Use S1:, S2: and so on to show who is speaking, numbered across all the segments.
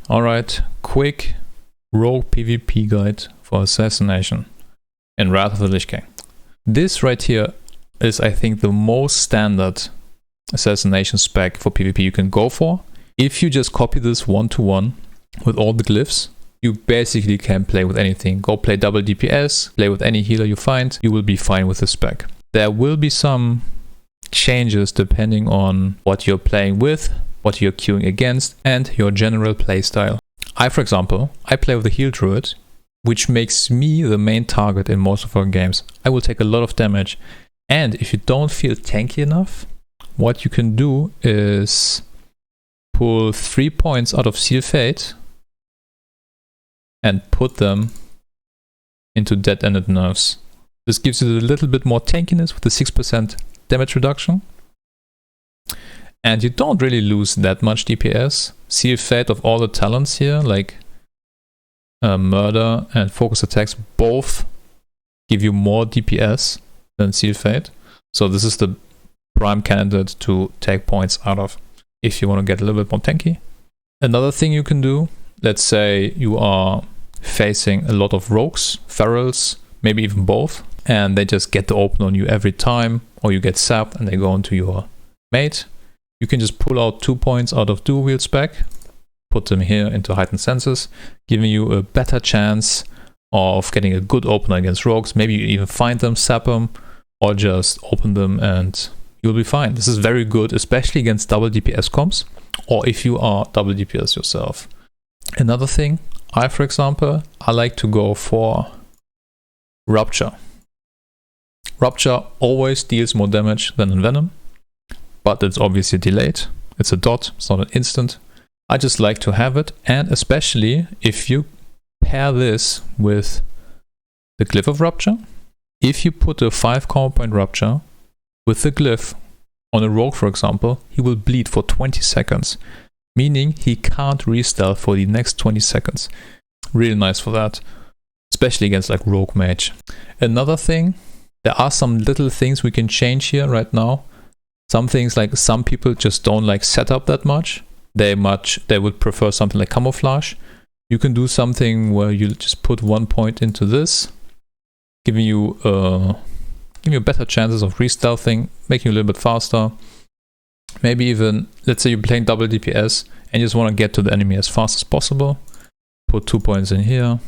S1: Alright, quick rogue PvP guide for Assassination in Wrath of the Lich King. This right here is, I think, the most standard Assassination spec for PvP you can go for. If you just copy this one-to-one with all the glyphs, you basically can play with anything. Go play double DPS, play with any healer you find, you will be fine with this spec. There will be some changes depending on what you're playing with, what you're queuing against, and your general playstyle. For example, I play with a heal druid, which makes me the main target in most of our games. I will take a lot of damage, and if you don't feel tanky enough, what you can do is pull 3 points out of Seal Fate and put them into Dead-Ended Nerves. This gives you a little bit more tankiness with the 6% damage reduction. And you don't really lose that much DPS. Seal Fate of all the talents here, like Murder and Focus Attacks, both give you more DPS than Seal Fate. So this is the prime candidate to take points out of if you want to get a little bit more tanky. Another thing you can do, let's say you are facing a lot of rogues, ferals, maybe even both, and they just get to open on you every time, or you get sapped and they go into your mate. You can just pull out 2 points out of Dual Wield spec, put them here into Heightened Senses, giving you a better chance of getting a good opener against rogues. Maybe you even find them, sap them, or just open them and you'll be fine. This is very good, especially against double DPS comps, or if you are double DPS yourself. Another thing, for example, I like to go for Rupture. Rupture always deals more damage than Envenom, but it's obviously delayed. It's a dot, it's not an instant. I just like to have it, and especially if you pair this with the Glyph of Rupture. If you put a 5 combo point Rupture with the Glyph on a rogue, for example, he will bleed for 20 seconds, meaning he can't re-stealth for the next 20 seconds. Really nice for that, especially against like rogue mage. Another thing, there are some little things we can change here right now. Some things, like some people just don't like setup that much. They would prefer something like camouflage. You can do something where you just put 1 point into this, giving you better chances of re-stealthing, making you a little bit faster. Maybe even, let's say you're playing double DPS and you just want to get to the enemy as fast as possible. Put 2 points in here.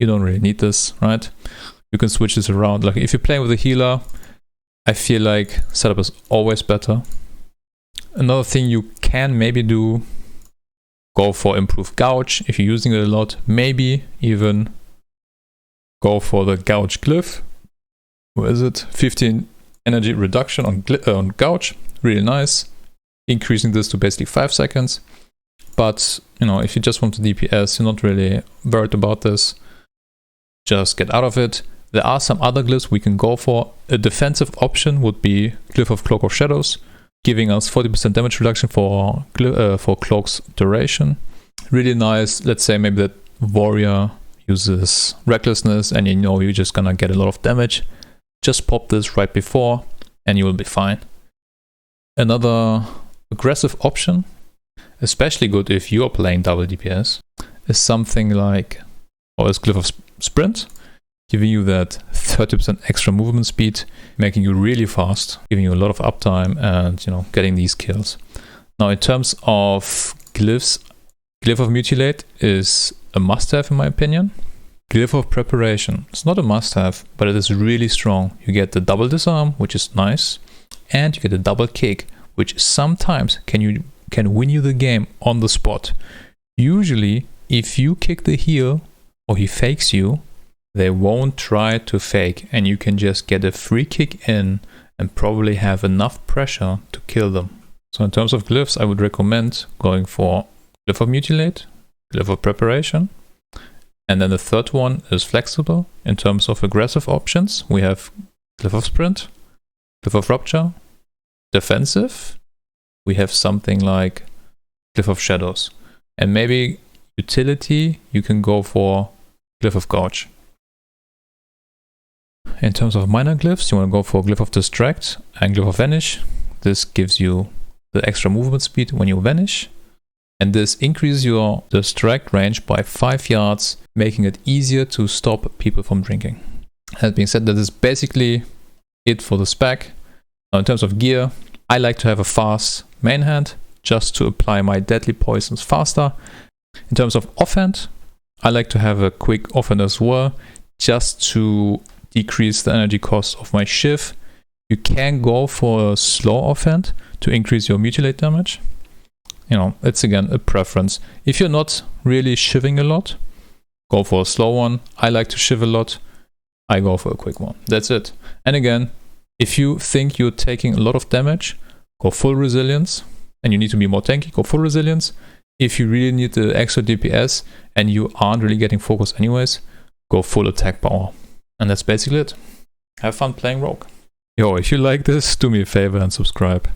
S1: You don't really need this, right? You can switch this around. Like if you're playing with a healer, I feel like setup is always better. Another thing you can maybe do, go for Improved Gouge if you're using it a lot. Maybe even go for the Gouge Glyph. Where is it? 15 energy reduction on Gouge. Really nice. Increasing this to basically 5 seconds. But, you know, if you just want to DPS, you're not really worried about this. Just get out of it. There are some other glyphs we can go for. A defensive option would be Glyph of Cloak of Shadows, giving us 40% damage reduction for Cloak's duration. Really nice. Let's say maybe that warrior uses Recklessness and you know you're just gonna get a lot of damage. Just pop this right before and you will be fine. Another aggressive option, especially good if you are playing double DPS, is something like, or is Glyph of Sprint, giving you that 30% extra movement speed, making you really fast, giving you a lot of uptime and, you know, getting these kills. Now in terms of glyphs, Glyph of Mutilate is a must-have in my opinion. Glyph of Preparation, it's not a must-have, but it is really strong. You get the double disarm, which is nice, and you get a double kick, which sometimes can win you the game on the spot. Usually, if you kick the heal or he fakes you, they won't try to fake, and you can just get a free kick in and probably have enough pressure to kill them. So in terms of glyphs, I would recommend going for Glyph of Mutilate, Glyph of Preparation, and then the third one is flexible. In terms of aggressive options, we have Glyph of Sprint, Glyph of Rupture. Defensive, we have something like Glyph of Shadows. And maybe utility, you can go for Glyph of Gouge. In terms of minor glyphs, you want to go for Glyph of Distract and Glyph of Vanish. This gives you the extra movement speed when you vanish. And this increases your distract range by 5 yards, making it easier to stop people from drinking. That being said, that is basically it for the spec. Now in terms of gear, I like to have a fast main hand just to apply my deadly poisons faster. In terms of offhand, I like to have a quick offhand as well, just to decrease the energy cost of my shiv. You can go for a slow offhand to increase your mutilate damage. You know, it's again a preference. If you're not really shivving a lot, go for a slow one. I like to shiv a lot. I go for a quick one. That's it. And again, if you think you're taking a lot of damage, go full resilience. And you need to be more tanky, go full resilience. If you really need the extra DPS and you aren't really getting focus anyways, go full attack power. And that's basically it. Have fun playing Rogue. Yo, if you like this, do me a favor and subscribe.